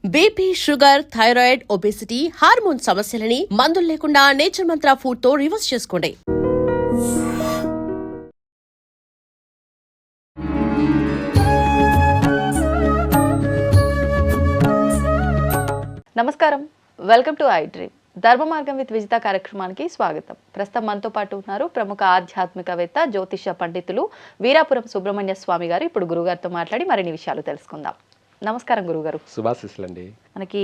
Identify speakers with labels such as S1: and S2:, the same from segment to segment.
S1: BP, sugar, thyroid, obesity, hormone సమస్యలని మందులు లేకుండా నేచర్ మంత్ర ఫుడ్ తో రివర్స్ చేసుకోండి.
S2: నమస్కారం, వెల్కమ్ టు ఐ డ్రీమ్. ధర్మ మార్గం విత్ విజిత కార్యక్రమానికి స్వాగతం. ప్రస్తుతం మనతో పాటు ఉన్నారు ప్రముఖ ఆధ్యాత్మికవేత్త, జ్యోతిష పండితులు వీరాపురం సుబ్రహ్మణ్య స్వామి గారు. ఇప్పుడు గురుగారితో మాట్లాడి మరిన్ని విషయాలు తెలుసుకుందాం. నమస్కారం గురుగారు.
S3: శుభాశీస్సులండి.
S2: మనకి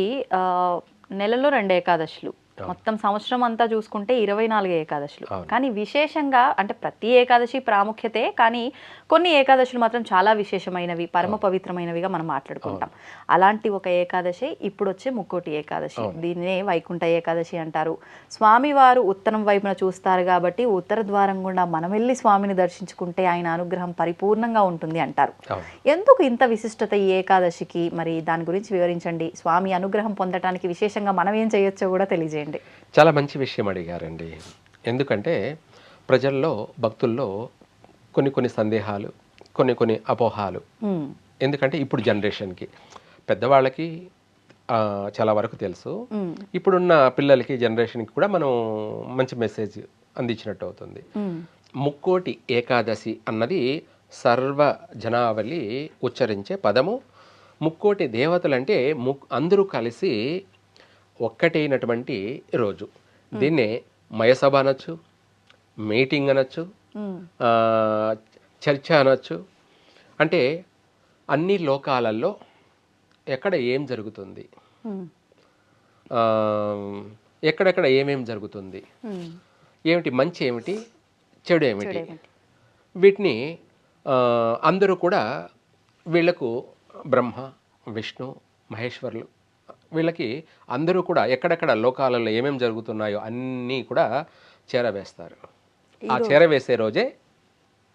S2: నెలలో 2 ఏకాదశులు, మొత్తం సంవత్సరం అంతా చూసుకుంటే 24 ఏకాదశులు. కానీ విశేషంగా అంటే ప్రతి ఏకాదశి ప్రాముఖ్యతే, కానీ కొన్ని ఏకాదశులు మాత్రం చాలా విశేషమైనవి, పరమ పవిత్రమైనవిగా మనం మాట్లాడుకుంటాం. అలాంటి ఒక ఏకాదశి ఇప్పుడు వచ్చే ముక్కోటి ఏకాదశి. దీన్నే వైకుంఠ ఏకాదశి అంటారు. స్వామివారు ఉత్తరం వైపున చూస్తారు కాబట్టి ఉత్తర ద్వారం గుండా మనం వెళ్ళి స్వామిని దర్శించుకుంటే ఆయన అనుగ్రహం పరిపూర్ణంగా ఉంటుంది అంటారు. ఎందుకు ఇంత విశిష్టత ఈ ఏకాదశికి? మరి దాని గురించి వివరించండి. స్వామి అనుగ్రహం పొందడానికి విశేషంగా మనం ఏం చేయొచ్చో కూడా తెలియజేయండి.
S3: చాలా మంచి విషయం అడిగారండి. ఎందుకంటే ప్రజల్లో, భక్తుల్లో కొన్ని సందేహాలు, కొన్ని అపోహాలు. ఎందుకంటే ఇప్పుడు జనరేషన్కి, పెద్దవాళ్ళకి చాలా వరకు తెలుసు. ఇప్పుడున్న పిల్లలకి, జనరేషన్కి కూడా మనం మంచి మెసేజ్ అందించినట్టు అవుతుంది. ముక్కోటి ఏకాదశి అన్నది సర్వ జనావళి ఉచ్చరించే పదము. ముక్కోటి దేవతలంటే అందరూ కలిసి ఒక్కటైనటువంటి రోజు. దీన్నే మయసభ అనొచ్చు, మీటింగ్ అనొచ్చు, చర్చ అనొచ్చు. అంటే అన్ని లోకాలలో ఎక్కడ ఏం జరుగుతుంది, ఎక్కడెక్కడ ఏమేం జరుగుతుంది, ఏమిటి మంచి ఏమిటి, చెడు ఏమిటి, వీటిని అందరూ కూడా వీళ్లకు బ్రహ్మ, విష్ణు, మహేశ్వరులు, వీళ్ళకి అందరూ కూడా ఎక్కడెక్కడ లోకాలలో ఏమేమి జరుగుతున్నాయో అన్నీ కూడా చేరవేస్తారు. ఆ చేరవేసే రోజే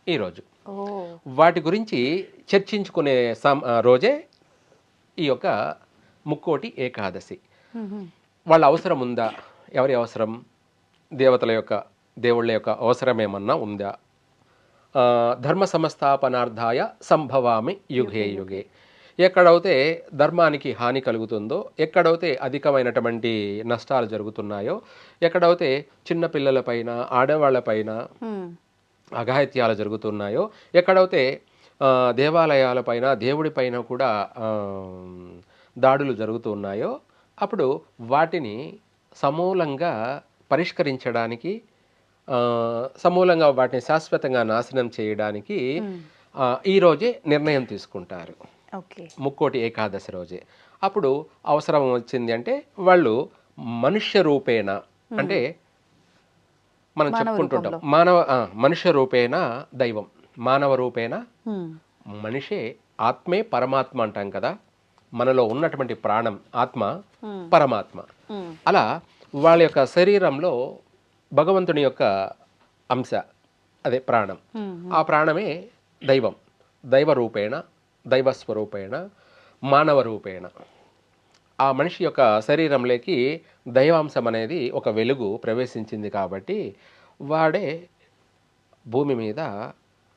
S3: ఈరోజు. వాటి గురించి చర్చించుకునే రోజే ఈ యొక్క ముక్కోటి ఏకాదశి. వాళ్ళ అవసరం ఉందా? ఎవరి అవసరం? దేవతల యొక్క, దేవుళ్ళ యొక్క అవసరం ఏమన్నా ఉందా? ధర్మ సంస్థాపనార్థాయ సంభవామి యుగే యుగే. ఎక్కడైతే ధర్మానికి హాని కలుగుతుందో, ఎక్కడైతే అధికమైనటువంటి నష్టాలు జరుగుతున్నాయో, ఎక్కడైతే చిన్నపిల్లలపైన, ఆడవాళ్లపైన అఘాయిత్యాలు జరుగుతున్నాయో, ఎక్కడైతే దేవాలయాలపైన, దేవుడిపైన కూడా దాడులు జరుగుతున్నాయో, అప్పుడు వాటిని సమూలంగా పరిష్కరించడానికి, సమూలంగా వాటిని శాశ్వతంగా నాశనం చేయడానికి ఈరోజే నిర్ణయం తీసుకుంటారు. ముక్కోటి ఏకాదశి రోజే. అప్పుడు అవసరం వచ్చింది అంటే వాళ్ళు మనుష్య రూపేణ, అంటే మనం చెప్పుకుంటుంటాం మనుష్య రూపేణ దైవం, మానవ రూపేణ మనిషే, ఆత్మే పరమాత్మ అంటాం కదా. మనలో ఉన్నటువంటి ప్రాణం ఆత్మ, పరమాత్మ. అలా వాళ్ళ యొక్క శరీరంలో భగవంతుని యొక్క అంశ, అదే ప్రాణం. ఆ ప్రాణమే దైవం. దైవ రూపేణ, దైవస్వరూపేణ, మానవ రూపేణ. ఆ మనిషి యొక్క శరీరంలోకి దైవాంశం అనేది ఒక వెలుగు ప్రవేశించింది కాబట్టి వాడే భూమి మీద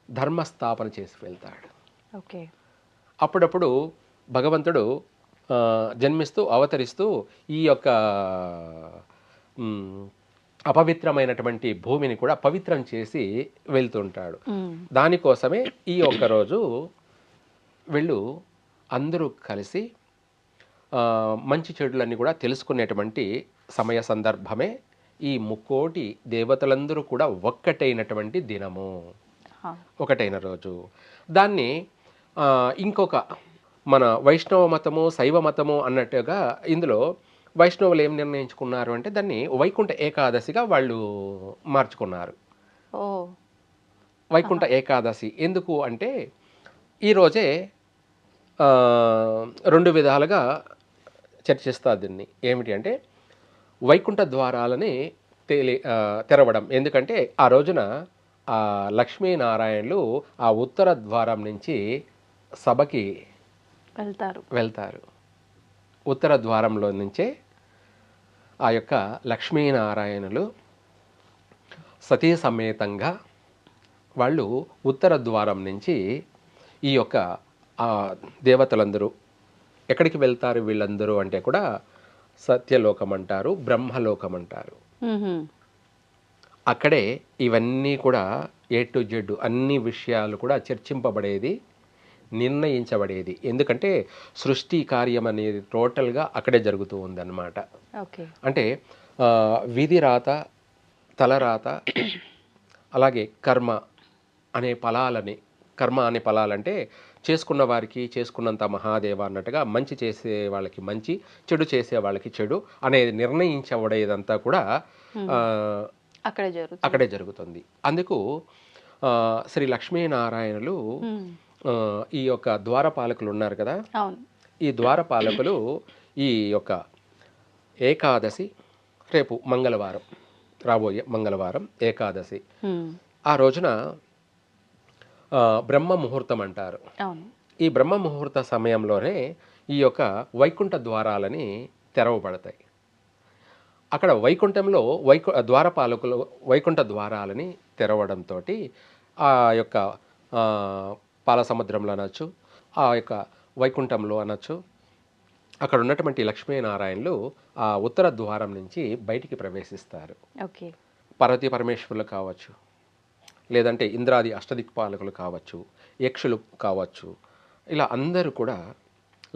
S3: ధర్మస్థాపన చేసి వెళ్తాడు. అప్పుడప్పుడు భగవంతుడు జన్మిస్తూ, అవతరిస్తూ ఈ యొక్క అపవిత్రమైనటువంటి భూమిని కూడా పవిత్రం చేసి వెళ్తుంటాడు. దానికోసమే ఈ ఒక్క రోజు వీళ్ళు అందరూ కలిసి మంచి చెడులన్నీ కూడా తెలుసుకునేటువంటి సమయ సందర్భమే ఈ ముక్కోటి దేవతలందరూ కూడా ఒక్కటైనటువంటి దినము, ఒకటైన రోజు. దాన్ని ఇంకొక మన వైష్ణవ మతము, శైవ మతము అన్నట్టుగా ఇందులో వైష్ణవులు ఏం నిర్ణయించుకున్నారు అంటే దాన్ని వైకుంఠ ఏకాదశిగా వాళ్ళు మార్చుకున్నారు. వైకుంఠ ఏకాదశి ఎందుకు అంటే ఈరోజే 2 విధాలుగా చర్చిస్తారు దీన్ని. ఏమిటి అంటే వైకుంఠ ద్వారాలని తెరవడం. ఎందుకంటే ఆ రోజున లక్ష్మీనారాయణులు ఆ ఉత్తర ద్వారం నుంచి సభకి వెళ్తారు. ఉత్తర ద్వారంలో నుంచే ఆ యొక్క లక్ష్మీనారాయణులు సతీ సమేతంగా వాళ్ళు ఉత్తర ద్వారం నుంచి ఈ యొక్క దేవతలందరూ ఎక్కడికి వెళ్తారు వీళ్ళందరూ అంటే కూడా సత్యలోకం అంటారు, బ్రహ్మలోకం అంటారు. అక్కడే ఇవన్నీ కూడా ఏ టు జెడ్ అన్ని విషయాలు కూడా చర్చింపబడేది, నిర్ణయించబడేది. ఎందుకంటే సృష్టి కార్యం అనేది టోటల్గా అక్కడే జరుగుతూ ఉందన్నమాట.
S2: ఓకే.
S3: అంటే విధి రాత, తలరాత, అలాగే కర్మ అనే ఫలాలని, కర్మ అనే ఫలాలంటే చేసుకున్న వారికి చేసుకున్నంత మహాదేవ అన్నట్టుగా మంచి చేసే వాళ్ళకి మంచి, చెడు చేసే వాళ్ళకి చెడు అనేది నిర్ణయించబడేదంతా కూడా అక్కడే జరుగుతుంది. అందుకు శ్రీ లక్ష్మీనారాయణులు ఈ యొక్క ద్వారపాలకులు ఉన్నారు కదా, ఈ ద్వారపాలకులు ఈ యొక్క ఏకాదశి, రేపు మంగళవారం, రాబోయే మంగళవారం ఏకాదశి, ఆ రోజున బ్రహ్మ ముహూర్తం అంటారు. ఈ బ్రహ్మ ముహూర్త సమయంలోనే ఈ యొక్క వైకుంఠ ద్వారాలని తెరవబడతాయి. అక్కడ వైకుంఠంలో ద్వారపాలకులు వైకుంఠ ద్వారాలని తెరవడంతో ఆ యొక్క పాలసముద్రంలో అనొచ్చు, ఆ యొక్క వైకుంఠంలో అనొచ్చు, అక్కడ ఉన్నటువంటి లక్ష్మీనారాయణులు ఆ ఉత్తర ద్వారం నుంచి బయటికి ప్రవేశిస్తారు. పార్వతీ పరమేశ్వరులు కావచ్చు, లేదంటే ఇంద్రాది అష్టదిక్పాలకులు కావచ్చు, యక్షులు కావచ్చు, ఇలా అందరూ కూడా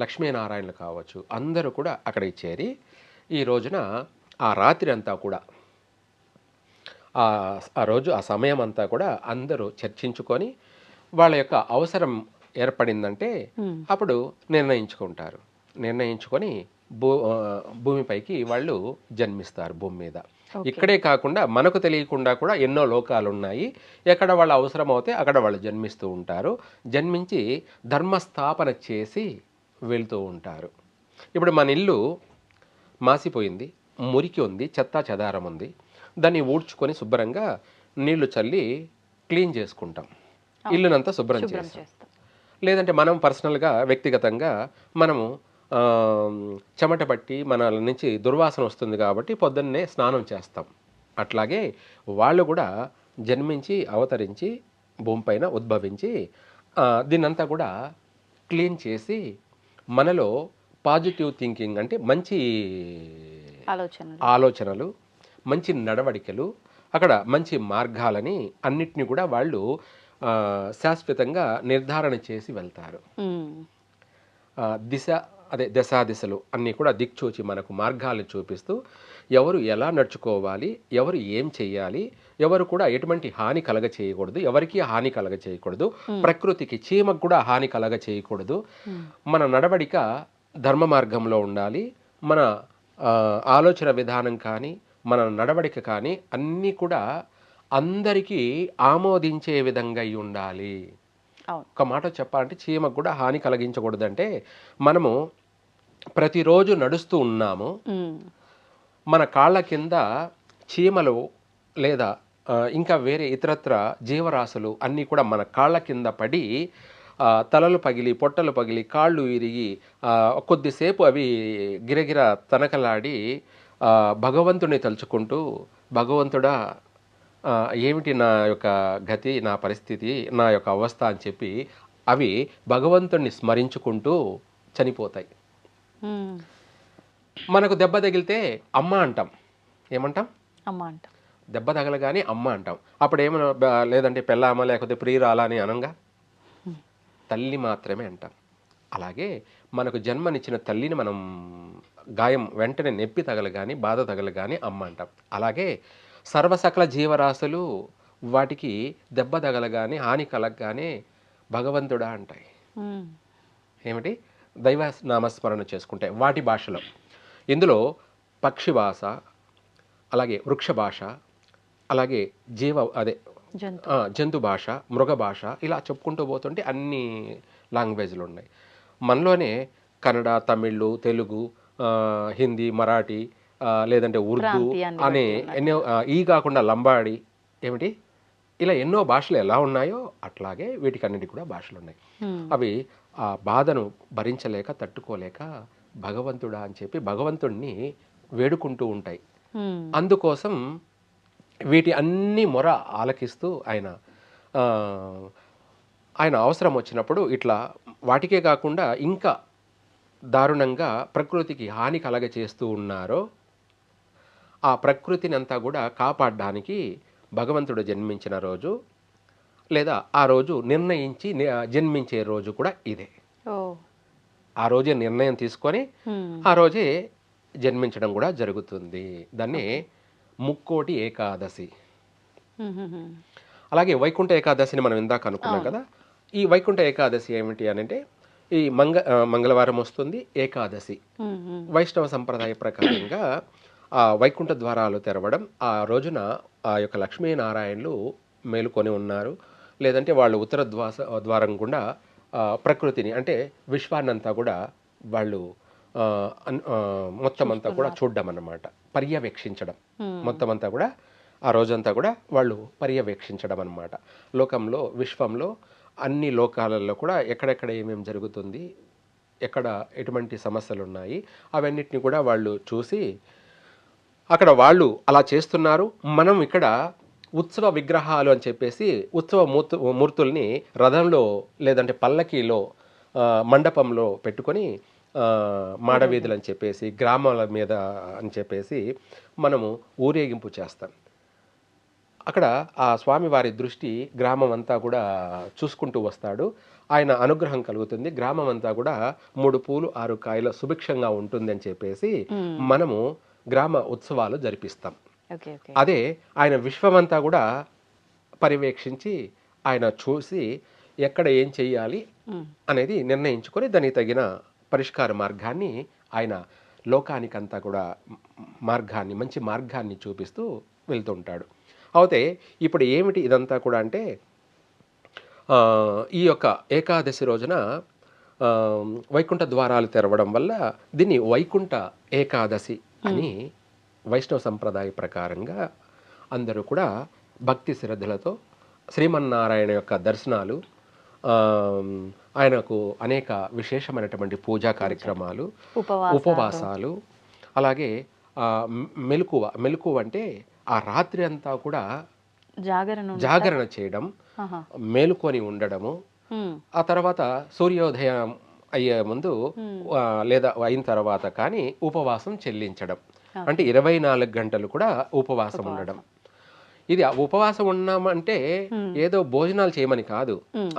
S3: లక్ష్మీనారాయణులు కావచ్చు, అందరూ కూడా అక్కడికి చేరి ఈ రోజున ఆ రాత్రి అంతా కూడా ఆ రోజు ఆ సమయం అంతా కూడా అందరూ చర్చించుకొని వాళ్ళ యొక్క అవసరం ఏర్పడిందంటే అప్పుడు నిర్ణయించుకొని భూమిపైకి వాళ్ళు జన్మిస్తారు. భూమి మీద ఇక్కడే కాకుండా మనకు తెలియకుండా కూడా ఎన్నో లోకాలు ఉన్నాయి. ఎక్కడ వాళ్ళ అవసరం అవుతే అక్కడ వాళ్ళు జన్మిస్తూ ఉంటారు. జన్మించి ధర్మస్థాపన చేసి వెళ్తూ ఉంటారు. ఇప్పుడు మన ఇల్లు మాసిపోయింది, మురికి ఉంది, చెత్తా చెదారం ఉంది, దాన్ని ఊడ్చుకొని శుభ్రంగా నీళ్లు చల్లి క్లీన్ చేసుకుంటాం, ఇల్లునంతా శుభ్రం చేస్తాం. లేదంటే మనం పర్సనల్గా వ్యక్తిగతంగా మనము చెమట పట్టి మన నుంచి దుర్వాసన వస్తుంది కాబట్టి పొద్దున్నే స్నానం చేస్తాం. అట్లాగే వాళ్ళు కూడా జన్మించి అవతరించి భూమిపైన ఉద్భవించి దీన్నంతా కూడా క్లీన్ చేసి మనలో పాజిటివ్ థింకింగ్ అంటే మంచి ఆలోచనలు, మంచి నడవడికలు, అక్కడ మంచి మార్గాలని అన్నిటినీ కూడా వాళ్ళు శాశ్వతంగా నిర్ధారణ చేసి వెళ్తారు. దశాదిశలు అన్నీ కూడా దిక్చూచి మనకు మార్గాలను చూపిస్తూ ఎవరు ఎలా నడుచుకోవాలి, ఎవరు ఏం చెయ్యాలి, ఎవరు కూడా ఎటువంటి హాని కలగ చేయకూడదు, ఎవరికి హాని కలగ చేయకూడదు, ప్రకృతికి చీమకు కూడా హాని కలగ చేయకూడదు, మన నడవడిక ధర్మ మార్గంలో ఉండాలి, మన ఆలోచన విధానం కానీ మన నడవడిక కానీ అన్నీ కూడా అందరికీ ఆమోదించే విధంగా ఉండాలి. ఒక మాట చెప్పాలంటే చీమకు కూడా హాని కలిగించకూడదంటే మనము ప్రతిరోజు నడుస్తూ ఉన్నాము, మన కాళ్ళ కింద చీమలు లేదా ఇంకా వేరే ఇతరత్ర జీవరాశులు అన్నీ కూడా మన కాళ్ళ కింద పడి తలలు పగిలి, పొట్టలు పగిలి, కాళ్ళు విరిగి కొద్దిసేపు అవి గిరగిర తనకలాడి భగవంతుని తలుచుకుంటూ భగవంతుడా ఏమిటి నా యొక్క గతి, నా పరిస్థితి, నా యొక్క అవస్థ అని చెప్పి అవి భగవంతుణ్ణి స్మరించుకుంటూ చనిపోతాయి. మనకు దెబ్బ తగిలితే అమ్మ అంటాం. ఏమంటాం?
S2: అమ్మ అంటాం.
S3: దెబ్బ తగలగానే అమ్మ అంటాం. అప్పుడు ఏమన్నా లేదంటే పెళ్ళామ లేకపోతే ప్రియురాలా అని అనంగా తల్లి మాత్రమే అంటాం. అలాగే మనకు జన్మనిచ్చిన తల్లిని మనం గాయం వెంటనే నొప్పి తగలగాని, బాధ తగలగాని అమ్మ అంటాం. అలాగే సర్వసకల జీవరాశులు వాటికి దెబ్బ తగలగానే, హాని కలగగానే భగవంతుడా అంటాయి. ఏమిటి? దైవ నామస్మరణ చేసుకుంటాయి వాటి భాషలో. ఇందులో పక్షి భాష, అలాగే వృక్ష భాష, అలాగే జంతు భాష, మృగ భాష, ఇలా చెప్పుకుంటూ పోతుంటే అన్ని లాంగ్వేజ్లు ఉన్నాయి. మనలోనే కన్నడ, తమిళ్, తెలుగు, హిందీ, మరాఠీ, లేదంటే ఉర్దూ అనే ఎన్నో, ఈ కాకుండా లంబాడి, ఏమిటి, ఇలా ఎన్నో భాషలు ఎలా ఉన్నాయో అట్లాగే వీటికన్నిటి కూడా భాషలు ఉన్నాయి. అవి ఆ బాధను భరించలేక, తట్టుకోలేక భగవంతుడా అని చెప్పి భగవంతుణ్ణి వేడుకుంటూ ఉంటాయి. అందుకోసం వీటి అన్ని మొర ఆలకిస్తూ ఆయన అవసరం వచ్చినప్పుడు ఇట్లా వాటికే కాకుండా ఇంకా దారుణంగా ప్రకృతికి హాని కలగచేస్తూ ఉన్నారో ఆ ప్రకృతిని అంతా కూడా కాపాడడానికి భగవంతుడు జన్మించిన రోజు, లేదా ఆ రోజు నిర్ణయించి జన్మించే రోజు కూడా ఇదే. ఆ రోజే నిర్ణయం తీసుకొని ఆ రోజే జన్మించడం కూడా జరుగుతుంది. దాన్ని ముక్కోటి ఏకాదశి. అలాగే వైకుంఠ ఏకాదశిని మనం ఇందాక అనుకున్నాం కదా. ఈ వైకుంఠ ఏకాదశి ఏమిటి అని అంటే ఈ మంగళవారం వస్తుంది ఏకాదశి. వైష్ణవ సంప్రదాయ ప్రకారంగా ఆ వైకుంఠ ద్వారాలు తెరవడం, ఆ రోజున ఆ యొక్క లక్ష్మీనారాయణులు మేలుకొని ఉన్నారు, లేదంటే వాళ్ళు ఉత్తర ద్వారం గుండా ప్రకృతిని అంటే విశ్వాన్నంతా కూడా వాళ్ళు మొత్తం అంతా కూడా చూడడం అన్నమాట, పర్యవేక్షించడం. మొత్తం అంతా కూడా ఆ రోజంతా కూడా వాళ్ళు పర్యవేక్షించడం అన్నమాట. లోకంలో విశ్వంలో అన్ని లోకాలలో కూడా ఎక్కడెక్కడ ఏమేమి జరుగుతుంది, ఎక్కడ ఎటువంటి సమస్యలు ఉన్నాయి అవన్నిటిని కూడా వాళ్ళు చూసి అక్కడ వాళ్ళు అలా చేస్తున్నారు. మనం ఇక్కడ ఉత్సవ విగ్రహాలు అని చెప్పేసి ఉత్సవ మూర్తుల్ని రథంలో లేదంటే పల్లకీలో మండపంలో పెట్టుకొని మాడవీధులు అని చెప్పేసి గ్రామాల మీద అని చెప్పేసి మనము ఊరేగింపు చేస్తాం. అక్కడ ఆ స్వామివారి దృష్టి గ్రామం అంతా కూడా చూసుకుంటూ వస్తాడు. ఆయన అనుగ్రహం కలుగుతుంది. గ్రామం అంతా కూడా 3 పూలు 6 కాయల సుభిక్షంగా ఉంటుంది అని చెప్పేసి మనము గ్రామ ఉత్సవాలు జరిపిస్తాం. అదే ఆయన విశ్వమంతా కూడా పర్యవేక్షించి ఆయన చూసి ఎక్కడ ఏం చెయ్యాలి అనేది నిర్ణయించుకొని దానికి తగిన పరిష్కార మార్గాన్ని ఆయన లోకానికంతా కూడా మంచి మార్గాన్ని చూపిస్తూ వెళ్తుంటాడు. అయితే ఇప్పుడు ఏమిటి ఇదంతా కూడా అంటే ఈ యొక్క ఏకాదశి రోజున వైకుంఠ ద్వారాలు తెరవడం వల్ల దీన్ని వైకుంఠ ఏకాదశి అని వైష్ణవ సంప్రదాయ ప్రకారంగా అందరూ కూడా భక్తి శ్రద్ధలతో శ్రీమన్నారాయణ యొక్క దర్శనాలు, ఆయనకు అనేక విశేషమైనటువంటి పూజా కార్యక్రమాలు, ఉపవాసాలు, అలాగే మెలకువ అంటే ఆ రాత్రి అంతా కూడా జాగరణ చేయడం, మేలుకొని ఉండడము, ఆ తర్వాత సూర్యోదయం అయ్యే ముందు లేదా అయిన తర్వాత కానీ ఉపవాసం చెల్లించడం, అంటే 24 గంటలు కూడా ఉపవాసం ఉండడం. ఇది ఉపవాసం ఉన్నామంటే ఏదో భోజనాలు చేయమని కాదు.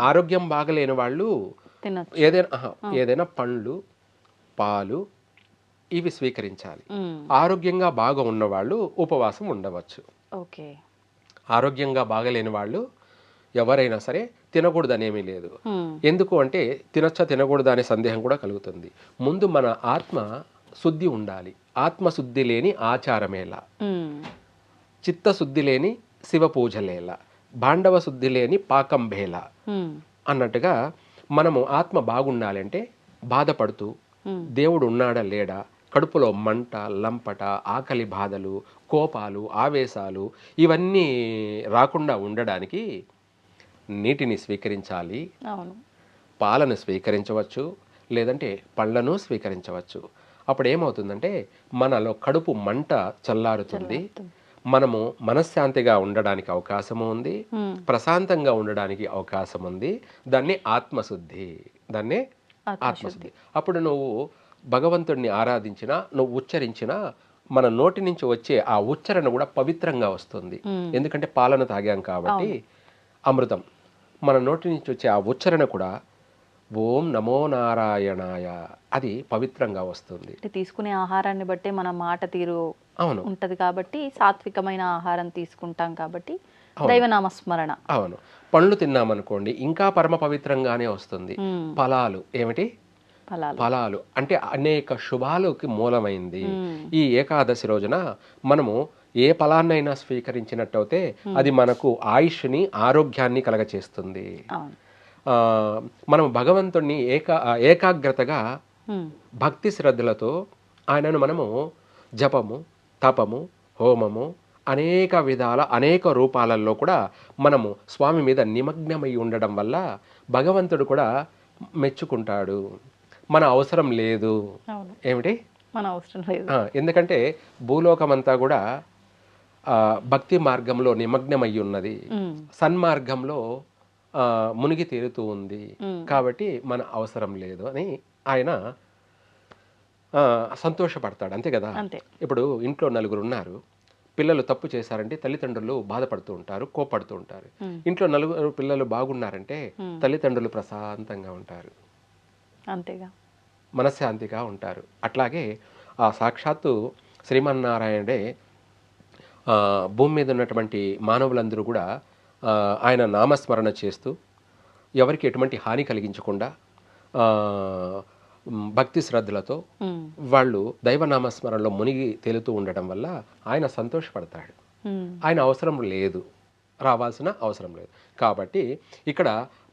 S3: ఆరోగ్యం బాగలేని వాళ్ళు ఏదైనా పండ్లు, పాలు ఇవి స్వీకరించాలి. ఆరోగ్యంగా బాగా ఉన్నవాళ్ళు ఉపవాసం ఉండవచ్చు. ఆరోగ్యంగా బాగలేని వాళ్ళు ఎవరైనా సరే తినకూడదు అనేమీ లేదు. ఎందుకు అంటే తినకూడదు అనే సందేహం కూడా కలుగుతుంది. ముందు మన ఆత్మ శుద్ధి ఉండాలి. ఆత్మశుద్ధి లేని ఆచారమేలా, చిత్తశుద్ధి లేని శివ పూజలేలా, భాండవ శుద్ధి లేని పాకం భేలా అన్నట్టుగా మనము ఆత్మ బాగుండాలి అంటే బాధపడుతూ దేవుడు ఉన్నాడా లేడా, కడుపులో మంట, లంపట, ఆకలి బాధలు, కోపాలు, ఆవేశాలు ఇవన్నీ రాకుండా ఉండడానికి నీటిని స్వీకరించాలి, పాలను స్వీకరించవచ్చు, లేదంటే పళ్ళను స్వీకరించవచ్చు. అప్పుడు ఏమవుతుందంటే మనలో కడుపు మంట చల్లారుతుంది, మనము మనశ్శాంతిగా ఉండడానికి అవకాశం ఉంది, ప్రశాంతంగా ఉండడానికి అవకాశం ఉంది. దాన్ని ఆత్మశుద్ధి. అప్పుడు నువ్వు భగవంతుడిని ఆరాధించినా, నువ్వు ఉచ్చరించినా మన నోటి నుంచి వచ్చే ఆ ఉచ్చరణ కూడా పవిత్రంగా వస్తుంది. ఎందుకంటే పాలన తాగాం కాబట్టి అమృతం. మన నోటి నుంచి వచ్చే ఆ ఉచ్చరణ కూడా ఓం నమో నారాయణాయ అది పవిత్రంగా వస్తుంది.
S2: తీసుకునే ఆహారాన్ని బట్టి మన మాట తీరు ఉంటది కాబట్టి సాత్వికమైన ఆహారం తీసుకుంటాం కాబట్టి దైవనామస్మరణ.
S3: అవును. పండ్లు తిన్నామనుకోండి ఇంకా పరమ పవిత్రంగానే వస్తుంది. ఫలాలు ఏమిటి? ఫలాలు అంటే అనేక శుభాలకి మూలమైంది. ఈ ఏకాదశి రోజున మనము ఏ ఫలాన్నైనా స్వీకరించినట్టయితే అది మనకు ఆయుష్ని, ఆరోగ్యాన్ని కలగచేస్తుంది. మనం భగవంతుణ్ణి ఏకాగ్రతగా భక్తి శ్రద్ధలతో ఆయనను మనము జపము, తపము, హోమము అనేక విధాల అనేక రూపాలలో కూడా మనము స్వామి మీద నిమగ్నమై ఉండడం వల్ల భగవంతుడు కూడా మెచ్చుకుంటాడు. మన అవసరం లేదు. ఏమిటి?
S2: మన అవసరం లేదు.
S3: ఎందుకంటే భూలోకమంతా కూడా భక్తి మార్గంలో నిమగ్నమై ఉన్నది, సన్మార్గంలో మునిగి తేలుతూ ఉంది. కాబట్టి మన అవసరం లేదు అని ఆయన సంతోషపడతాడు, అంతే కదా.
S2: అంతే.
S3: ఇప్పుడు ఇంట్లో నలుగురు ఉన్నారు, పిల్లలు తప్పు చేశారంటే తల్లిదండ్రులు బాధపడుతూ ఉంటారు, కోపడుతూ ఉంటారు. ఇంట్లో నలుగురు పిల్లలు బాగున్నారంటే తల్లిదండ్రులు ప్రశాంతంగా ఉంటారు,
S2: అంతేగా,
S3: మనశ్శాంతిగా ఉంటారు. అట్లాగే ఆ సాక్షాత్తు శ్రీమన్నారాయణుడే భూమి మీద ఉన్నటువంటి మానవులందరూ కూడా ఆయన నామస్మరణ చేస్తూ ఎవరికి ఎటువంటి హాని కలిగించకుండా భక్తి శ్రద్ధలతో వాళ్ళు దైవనామస్మరణలో మునిగి తేలుతూ ఉండడం వల్ల ఆయన సంతోషపడతాడు. ఆయన అవసరం లేదు, రావాల్సిన అవసరం లేదు. కాబట్టి ఇక్కడ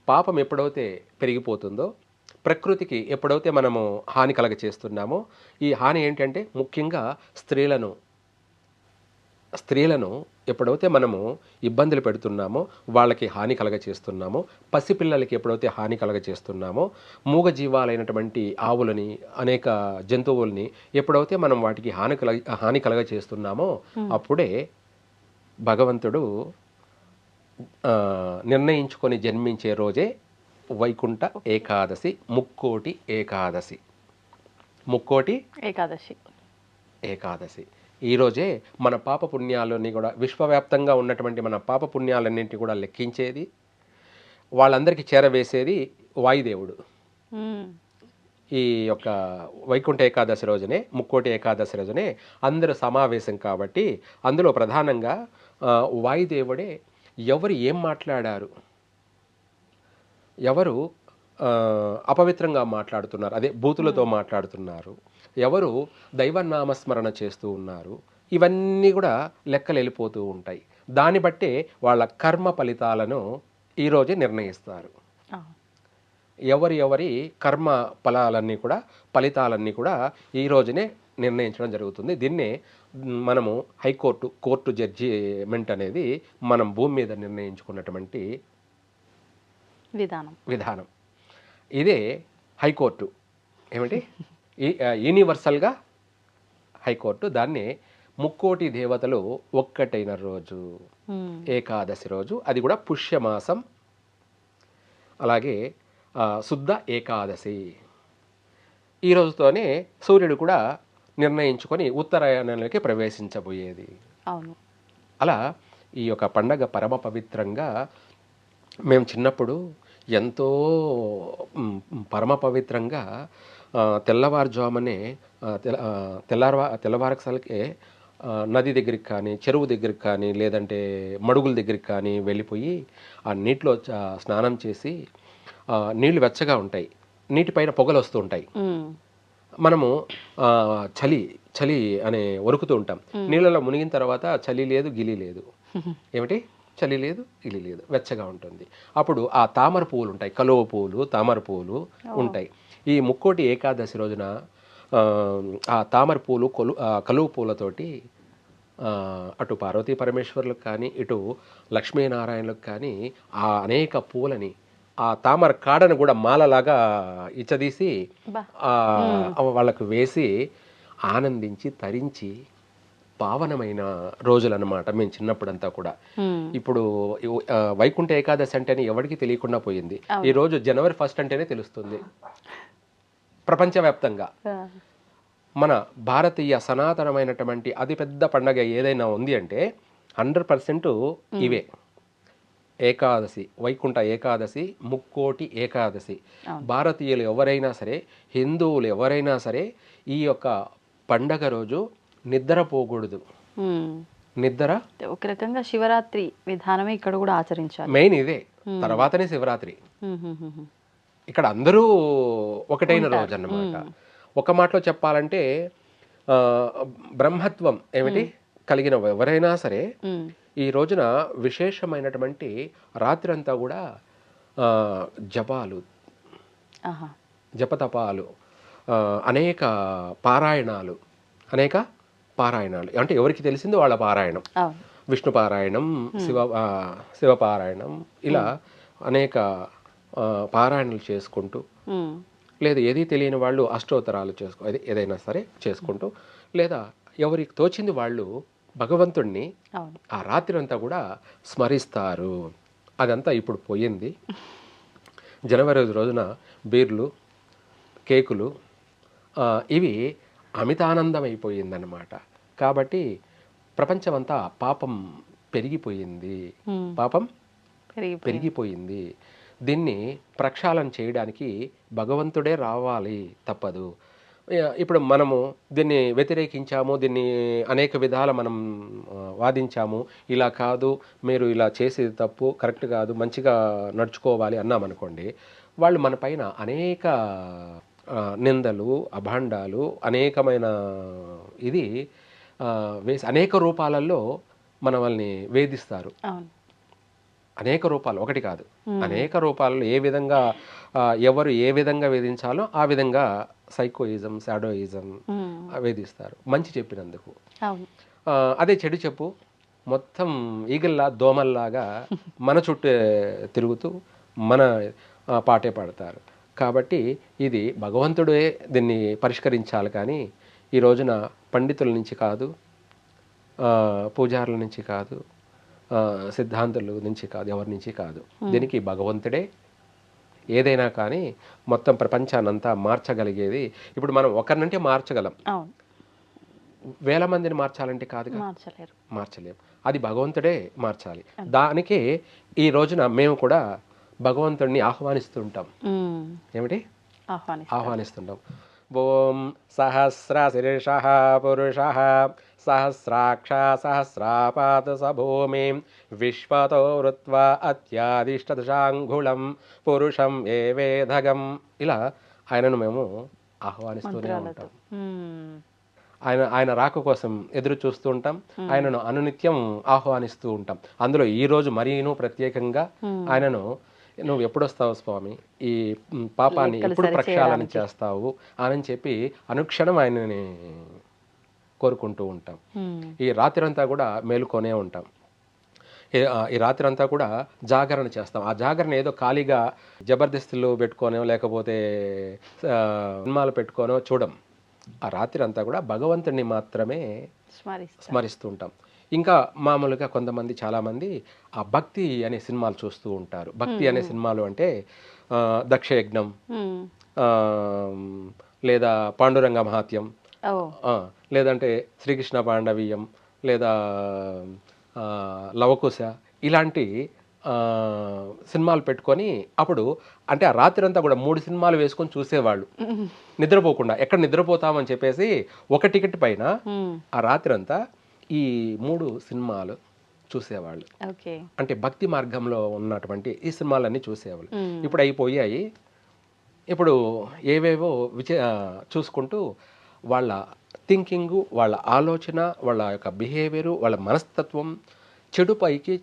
S3: పాపం ఎప్పుడైతే పెరిగిపోతుందో, ప్రకృతికి ఎప్పుడైతే మనము హాని కలగ చేస్తున్నామో, ఈ హాని ఏంటంటే ముఖ్యంగా స్త్రీలను ఎప్పుడైతే మనము ఇబ్బందులు పెడుతున్నామో, వాళ్ళకి హాని కలగ చేస్తున్నామో, పసిపిల్లలకి ఎప్పుడైతే హాని కలగ చేస్తున్నామో, మూగ జీవాలైనటువంటి ఆవులని, అనేక జంతువుల్ని ఎప్పుడైతే మనం వాటికి హాని కలగ చేస్తున్నామో, అప్పుడే భగవంతుడు నిర్ణయించుకొని జన్మించే రోజే వైకుంఠ ఏకాదశి, ముక్కోటి ఏకాదశి. ముక్కోటి ఏకాదశి ఈరోజే మన పాప పుణ్యాలని కూడా, విశ్వవ్యాప్తంగా ఉన్నటువంటి మన పాప పుణ్యాలన్నింటినీ కూడా లెక్కించేది, వాళ్ళందరికీ చేరవేసేది వాయుదేవుడు. ఈ యొక్క వైకుంఠ ఏకాదశి రోజునే, ముక్కోటి ఏకాదశి రోజునే అందరూ సమావేశం కాబట్టి అందులో ప్రధానంగా వాయుదేవుడే ఎవరు ఏం మాట్లాడారు, ఎవరు అపవిత్రంగా మాట్లాడుతున్నారు, అదే బూతులతో మాట్లాడుతున్నారు, ఎవరు దైవనామస్మరణ చేస్తూ ఉన్నారు, ఇవన్నీ కూడా లెక్కలు వెళ్ళిపోతూ ఉంటాయి. దాన్ని బట్టే వాళ్ళ కర్మ ఫలితాలను ఈరోజే నిర్ణయిస్తారు. ఎవరి కర్మ ఫలితాలన్నీ కూడా ఈ రోజునే నిర్ణయించడం జరుగుతుంది. దీన్నే మనము కోర్టు జడ్జిమెంట్ అనేది మనం భూమి మీద నిర్ణయించుకున్నటువంటి విధానం. ఇదే హైకోర్టు. ఏమిటి? యూనివర్సల్గా హైకోర్టు. దాన్ని ముక్కోటి దేవతలు ఒక్కటైన రోజు ఏకాదశి రోజు, అది కూడా పుష్యమాసం, అలాగే శుద్ధ ఏకాదశి. ఈ రోజుతోనే సూర్యుడు కూడా నిర్ణయించుకొని ఉత్తరాయణంలోకి ప్రవేశించబోయేది.
S2: అవును.
S3: అలా ఈ యొక్క పండగ పరమ పవిత్రంగా, మేము చిన్నప్పుడు ఎంతో పరమ పవిత్రంగా తెల్లవారుజామునే తెల్లవారసలకే నది దగ్గరికి కానీ, చెరువు దగ్గరికి కానీ, లేదంటే మడుగుల దగ్గరికి కానీ వెళ్ళిపోయి ఆ నీటిలో స్నానం చేసి, నీళ్లు వెచ్చగా ఉంటాయి, నీటిపైన పొగలు వస్తూ ఉంటాయి, మనము చలి అనే వణుకుతూ ఉంటాం. నీళ్ళలో మునిగిన తర్వాత చలి లేదు, గిలి లేదు. ఏమిటి? చలి లేదు, గిలి లేదు, వెచ్చగా ఉంటుంది. అప్పుడు ఆ తామర పువ్వులు ఉంటాయి, కలువ పువ్వులు, తామర పువ్వులు ఉంటాయి. ఈ ముక్కోటి ఏకాదశి రోజున ఆ తామర పూలు, కలువ పూలతోటి అటు పార్వతీ పరమేశ్వరులకు కానీ, ఇటు లక్ష్మీనారాయణలకు కానీ ఆ అనేక పూలని, ఆ తామర కాడను కూడా మాలలాగా ఇచ్చదీసి వాళ్ళకు వేసి ఆనందించి తరించి పావనమైన రోజులన్నమాట మేము చిన్నప్పుడంతా కూడా. ఇప్పుడు వైకుంఠ ఏకాదశి అంటేనే ఎవరికి తెలియకుండా పోయింది. ఈ రోజు జనవరి 1 అంటేనే తెలుస్తుంది ప్రపంచవ్యాప్తంగా. మన భారతీయ సనాతనమైనటువంటి అతిపెద్ద పండగ ఏదైనా ఉంది అంటే 100% ఇవే. ఏకాదశి, వైకుంఠ ఏకాదశి, ముక్కోటి ఏకాదశి. భారతీయులు ఎవరైనా సరే, హిందువులు ఎవరైనా సరే ఈ యొక్క పండగ రోజు నిద్రపోకూడదు. నిద్ర
S2: ఒక రకంగా శివరాత్రి విధానమే ఇక్కడ కూడా ఆచరించాలి.
S3: మెయిన్ ఇదే, తర్వాతనే శివరాత్రి. ఇక్కడ అందరూ ఒకటైన రోజు అన్నమాట. ఒక మాటలో చెప్పాలంటే బ్రహ్మత్వం ఏమిటి కలిగిన ఎవరైనా సరే ఈ రోజున విశేషమైనటువంటి రాత్రి అంతా కూడా జపతపాలు, అనేక పారాయణాలు అంటే ఎవరికి తెలిసిందో వాళ్ళ పారాయణం, విష్ణు పారాయణం, శివపారాయణం, ఇలా అనేక పారాయణలు చేసుకుంటూ, లేదా ఏది తెలియని వాళ్ళు అష్టోత్తరాలు ఏదైనా సరే చేసుకుంటూ, లేదా ఎవరికి తోచింది వాళ్ళు భగవంతుణ్ణి ఆ రాత్రి అంతా కూడా స్మరిస్తారు. అదంతా ఇప్పుడు పోయింది. జనవరి రోజున బీర్లు, కేకులు ఇవి అమితానందం అయిపోయిందన్నమాట. కాబట్టి ప్రపంచమంతా పాపం పెరిగిపోయింది, పాపం పెరిగిపోయింది. దీన్ని ప్రక్షాళన చేయడానికి భగవంతుడే రావాలి, తప్పదు. ఇప్పుడు మనము దీన్ని వ్యతిరేకించాము, దీన్ని అనేక విధాల మనం వాదించాము. ఇలా కాదు, మీరు ఇలా చేసేది తప్పు, కరెక్ట్ కాదు, మంచిగా నడుచుకోవాలి అన్నామనుకోండి, వాళ్ళు మన పైన అనేక నిందలు, అభాండాలు, అనేకమైన ఇది వేసి అనేక రూపాలలో మనల్ని వేధిస్తారు. అనేక రూపాలు, ఒకటి కాదు, అనేక రూపాలలో ఏ విధంగా ఎవరు ఏ విధంగా వేధించాలో ఆ విధంగా సైకోయిజం, శాడోయిజం వేధిస్తారు మంచి చెప్పినందుకు. అదే చెడు చెప్పు, మొత్తం ఈగల్లా దోమల్లాగా మన చుట్టూ తిరుగుతూ మన పాటే పాడతారు. కాబట్టి ఇది భగవంతుడే దీన్ని పరిష్కరించాలి, కానీ ఈ రోజున పండితుల నుంచి కాదు, పూజారుల నుంచి కాదు, సిద్ధాంతుల నుంచి కాదు, ఎవరి నుంచి కాదు. దీనికి భగవంతుడే ఏదైనా కానీ మొత్తం ప్రపంచాన్నంతా మార్చగలిగేది. ఇప్పుడు మనం ఒకరినంటే మార్చగలం, వేల మందిని మార్చాలంటే కాదు, మార్చలేం. అది భగవంతుడే మార్చాలి. దానికే ఈ రోజున మేము కూడా భగవంతుడిని ఆహ్వానిస్తుంటాం. ఏమిటి ఆహ్వానిస్తుంటాం? ఓం సహస్రశీర్ష పురుష సహస్రాక్ష సహస్రాపాత సభూమి విశ్వతో వృత్వా అత్యాదిష్టదశాంగుళం పురుషం ఏ వేదగం. ఇలా ఆయనను మేము ఆహ్వానిస్తూనే ఉంటాం. ఆయన రాక కోసం ఎదురు చూస్తూ ఉంటాం. ఆయనను అనునిత్యం ఆహ్వానిస్తూ ఉంటాం. అందులో ఈరోజు మరీను ప్రత్యేకంగా ఆయనను, నువ్వు ఎప్పుడొస్తావు స్వామి, ఈ పాపాన్ని ఎప్పుడు ప్రక్షాళన చేస్తావు అని చెప్పి అనుక్షణం ఆయనని కోరుకుంటూ ఉంటాం. ఈ రాత్రి అంతా కూడా మేలుకొనే ఉంటాం. ఈ రాత్రి అంతా కూడా జాగరణ చేస్తాం. ఆ జాగరణ ఏదో ఖాళీగా జబర్దస్తులు పెట్టుకోనో లేకపోతే సినిమాలు పెట్టుకోనో చూడం. ఆ రాత్రి అంతా కూడా భగవంతుడిని మాత్రమే స్మరిస్తూ ఉంటాం. ఇంకా మామూలుగా కొంతమంది, చాలామంది ఆ భక్తి అనే సినిమాలు చూస్తూ ఉంటారు. భక్తి అనే సినిమాలు అంటే దక్షయజ్ఞం, లేదా పాండురంగ మహాత్యం, లేదంటే శ్రీకృష్ణ పాండవీయం, లేదా లవకుశ, ఇలాంటి సినిమాలు పెట్టుకొని అప్పుడు అంటే ఆ రాత్రి అంతా కూడా 3 సినిమాలు వేసుకొని చూసేవాళ్ళు నిద్రపోకుండా. ఎక్కడ నిద్రపోతామని చెప్పేసి ఒక టికెట్ పైన ఆ రాత్రి అంతా ఈ 3 సినిమాలు చూసేవాళ్ళు. అంటే భక్తి మార్గంలో ఉన్నటువంటి ఈ సినిమాలన్నీ చూసేవాళ్ళు. ఇప్పుడు అయిపోయాయి. ఇప్పుడు ఏవేవో చూసుకుంటూ వాళ్ళ థింకింగు, వాళ్ళ ఆలోచన, వాళ్ళ యొక్క బిహేవియరు, వాళ్ళ మనస్తత్వం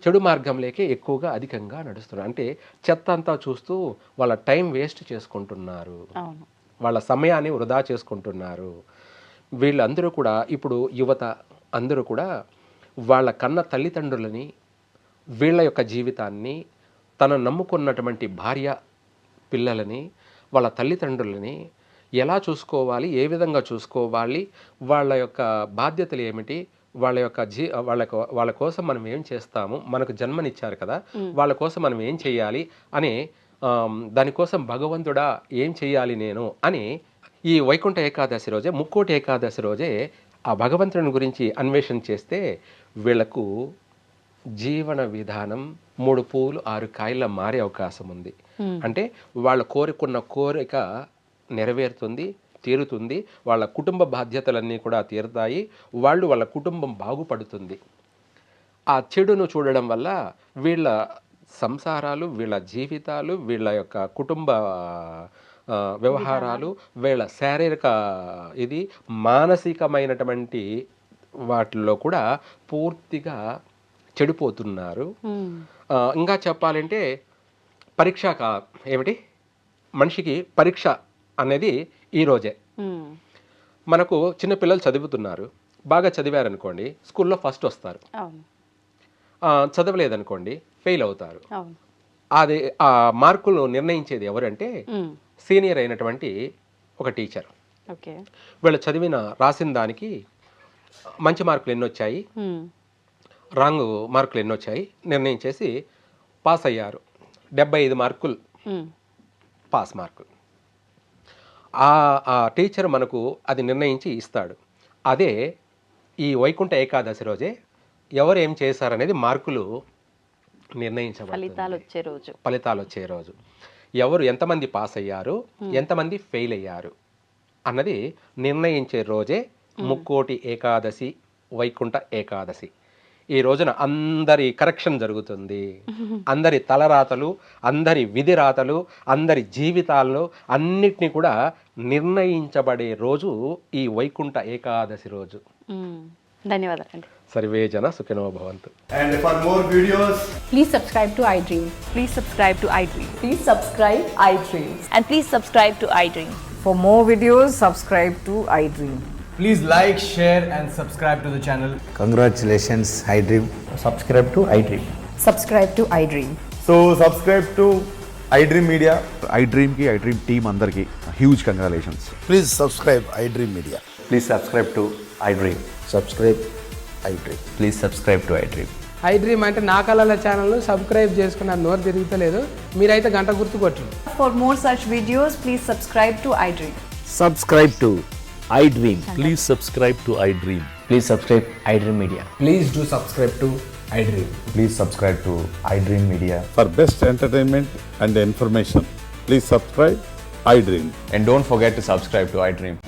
S3: చెడు మార్గంలోకి ఎక్కువగా అధికంగా నడుస్తున్నారు. అంటే చెత్త అంతా చూస్తూ వాళ్ళ టైం వేస్ట్ చేసుకుంటున్నారు, వాళ్ళ సమయాన్ని వృధా చేసుకుంటున్నారు. వీళ్ళందరూ కూడా ఇప్పుడు యువత అందరూ కూడా వాళ్ళ కన్న తల్లిదండ్రులని, వీళ్ళ యొక్క జీవితాన్ని, తన నమ్ముకున్నటువంటి భార్య పిల్లలని, వాళ్ళ తల్లిదండ్రులని ఎలా చూసుకోవాలి, ఏ విధంగా చూసుకోవాలి, వాళ్ళ యొక్క బాధ్యతలు ఏమిటి, వాళ్ళ యొక్క వాళ్ళ కోసం మనం ఏం చేస్తాము, మనకు జన్మనిచ్చారు కదా, వాళ్ళ కోసం మనం ఏం చేయాలి అని, దానికోసం భగవంతుడా ఏం చేయాలి నేను అని ఈ వైకుంఠ ఏకాదశి రోజే, ముక్కోటి ఏకాదశి రోజే ఆ భగవంతుని గురించి అన్వేషణ చేస్తే వీళ్లకు జీవన విధానం 3 పూలు 6 కాయల మారే అవకాశం ఉంది. అంటే వాళ్ళు కోరుకున్న కోరిక నెరవేరుతుంది, తీరుతుంది. వాళ్ళ కుటుంబ బాధ్యతలన్నీ కూడా తీరుతాయి. వాళ్ళ కుటుంబం బాగుపడుతుంది. ఆ చెడును చూడడం వల్ల వీళ్ళ సంసారాలు, వీళ్ళ జీవితాలు, వీళ్ళ యొక్క కుటుంబ వ్యవహారాలు, వీళ్ళ శారీరక ఇది మానసికమైనటువంటి వాటిల్లో కూడా పూర్తిగా చెడిపోతున్నారు. ఇంకా చెప్పాలంటే పరీక్ష ఏమిటి, మనిషికి పరీక్ష అనేది ఈరోజే. మనకు చిన్నపిల్లలు చదువుతున్నారు, బాగా చదివారనుకోండి స్కూల్లో ఫస్ట్ వస్తారు, చదవలేదనుకోండి ఫెయిల్ అవుతారు. అది ఆ మార్కులు నిర్ణయించేది ఎవరంటే సీనియర్ అయినటువంటి ఒక టీచర్. వీళ్ళు రాసిన దానికి మంచి మార్కులు ఎన్ని వచ్చాయి, రాంగ్ మార్కులు ఎన్ని వచ్చాయి నిర్ణయించేసి పాస్ అయ్యారు. 75 మార్కులు పాస్ మార్కులు. ఆ టీచర్ మనకు అది నిర్ణయించి ఇస్తాడు. అదే ఈ వైకుంఠ ఏకాదశి రోజే ఎవరు ఏం చేశారనేది మార్కులు
S2: ఫలితాలు
S3: నిర్ణయించబడతాయి. ఫలితాలు వచ్చే రోజు ఎవరు ఎంతమంది పాస్ అయ్యారు, ఎంతమంది ఫెయిల్ అయ్యారు అన్నది నిర్ణయించే రోజే ముక్కోటి ఏకాదశి, వైకుంఠ ఏకాదశి. ఈ రోజున అందరి కరెక్షన్ జరుగుతుంది. అందరి తలరాతలు, అందరి విధి రాతలు, అందరి జీవితాల్లో అన్నిటినీ కూడా నిర్ణయించబడే రోజు ఈ వైకుంఠ ఏకాదశి రోజు.
S2: ధన్యవాదాలండి.
S3: సర్వే జన సుఖినో భవంతు.
S4: And for more videos,
S5: Please subscribe to iDream.
S6: Please subscribe to iDream.
S5: Please subscribe iDream.
S6: And please subscribe to iDream.
S7: For more videos, subscribe to iDream.
S4: please like, share and subscribe to the channel.
S8: Congratulations, iDream.
S9: Subscribe to iDream.
S5: Subscribe to iDream.
S4: So subscribe to iDream Media.
S10: iDream ki iDream team andarki huge congratulations.
S8: Please subscribe iDream Media.
S9: Please subscribe to iDream.
S8: Subscribe iDream.
S9: Please subscribe to iDream.
S11: iDream అంటే నా కళల ఛానల్ను subscribe చేసుకున్న నోరు తిరుగుతలేదు, మీరైతే గంట గుర్తు కొట్టండి.
S5: For more such videos, please subscribe to iDream.
S9: Subscribe to iDream.
S12: Please subscribe to iDream.
S9: Please subscribe iDream Media.
S4: Please do subscribe to iDream.
S9: Please subscribe to iDream Media.
S10: For best entertainment and information, please subscribe iDream.
S9: And don't forget to subscribe to iDream.